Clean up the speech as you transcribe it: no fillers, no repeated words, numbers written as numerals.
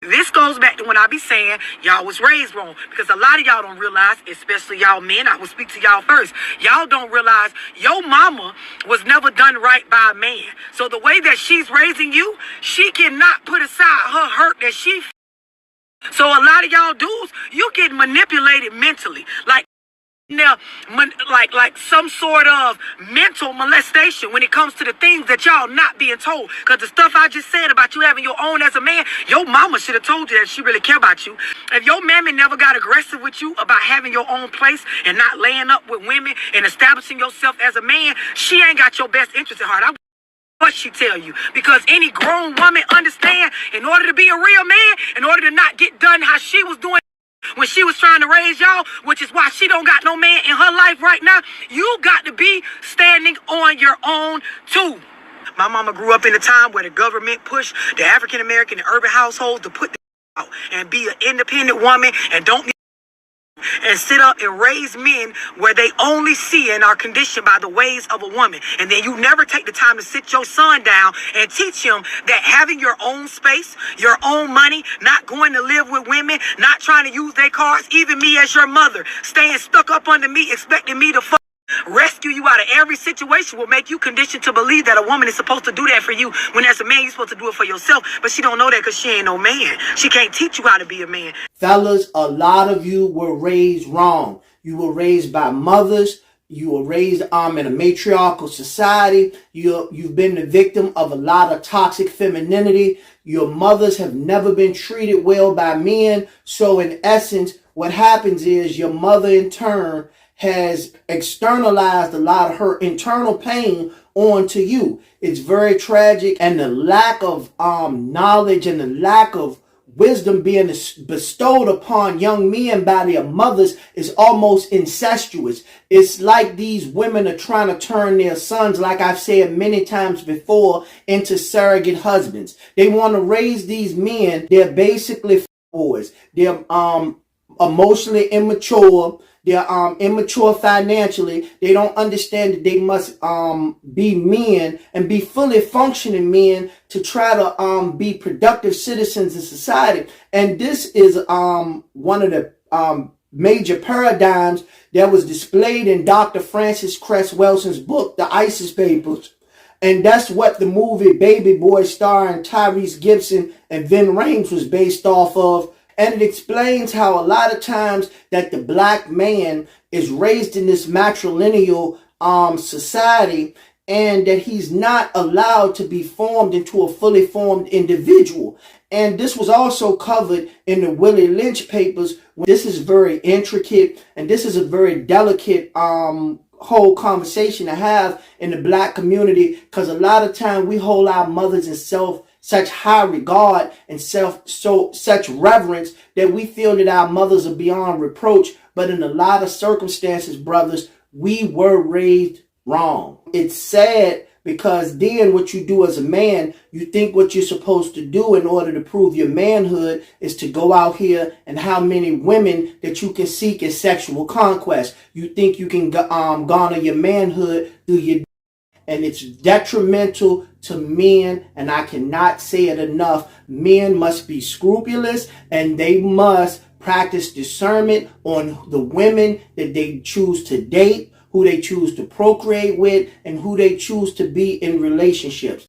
This goes back to when I be saying y'all was raised wrong, because a lot of y'all don't realize, especially y'all men, I will speak to y'all first. Y'all don't realize your mama was never done right by a man. So the way that she's raising you, she cannot put aside her hurt that she. So a lot of y'all dudes, you get manipulated mentally. Now, like some sort of mental molestation when it comes to the things that y'all not being told. Because the stuff I just said about you having your own as a man, your mama should have told you that she really care about you. If your mammy never got aggressive with you about having your own place and not laying up with women and establishing yourself as a man, she ain't got your best interest at heart. What she tell you, because any grown woman understand, in order to be a real man, in order to not get done how she was doing when she was trying to raise y'all, which is why she don't got no man in her life right now, you got to be standing on your own too. My mama grew up in a time where the government pushed the African American and urban households to put out and be an independent woman and don't and sit up and raise men where they only see and are conditioned by the ways of a woman. And then you never take the time to sit your son down and teach him that having your own space, your own money, not going to live with women, not trying to use their cars, even me as your mother, staying stuck up under me, expecting me to rescue you out of every situation will make you conditioned to believe that a woman is supposed to do that for you, when as a man you're supposed to do it for yourself. But she don't know that because she ain't no man. She can't teach you how to be a man. Fellas, a lot of you were raised wrong. You were raised by mothers. You were raised in a matriarchal society. You've been the victim of a lot of toxic femininity. Your mothers have never been treated well by men. So in essence, what happens is your mother in turn has externalized a lot of her internal pain onto you. It's very tragic, and the lack of knowledge and the lack of wisdom being bestowed upon young men by their mothers is almost incestuous. It's like these women are trying to turn their sons, like I've said many times before, into surrogate husbands. They want to raise these men. They're basically boys. They're emotionally immature. They're immature financially. They don't understand that they must be men and be fully functioning men to try to be productive citizens in society. And this is one of the major paradigms that was displayed in Dr. Francis Cress Welsing's book, The ISIS Papers. And that's what the movie Baby Boy starring Tyrese Gibson and Vin Rhames was based off of. And it explains how a lot of times that the black man is raised in this matrilineal society, and that he's not allowed to be formed into a fully formed individual. And this was also covered in the Willie Lynch papers. This is very intricate, and this is a very delicate whole conversation to have in the black community, because a lot of time we hold our mothers in such high regard and such reverence that we feel that our mothers are beyond reproach. But in a lot of circumstances, brothers, we were raised wrong. It's sad, because then what you do as a man, you think what you're supposed to do in order to prove your manhood is to go out here and how many women that you can seek as sexual conquest. You think you can garner your manhood through your, and it's detrimental to men, and I cannot say it enough. Men must be scrupulous, and they must practice discernment on the women that they choose to date, who they choose to procreate with, and who they choose to be in relationships.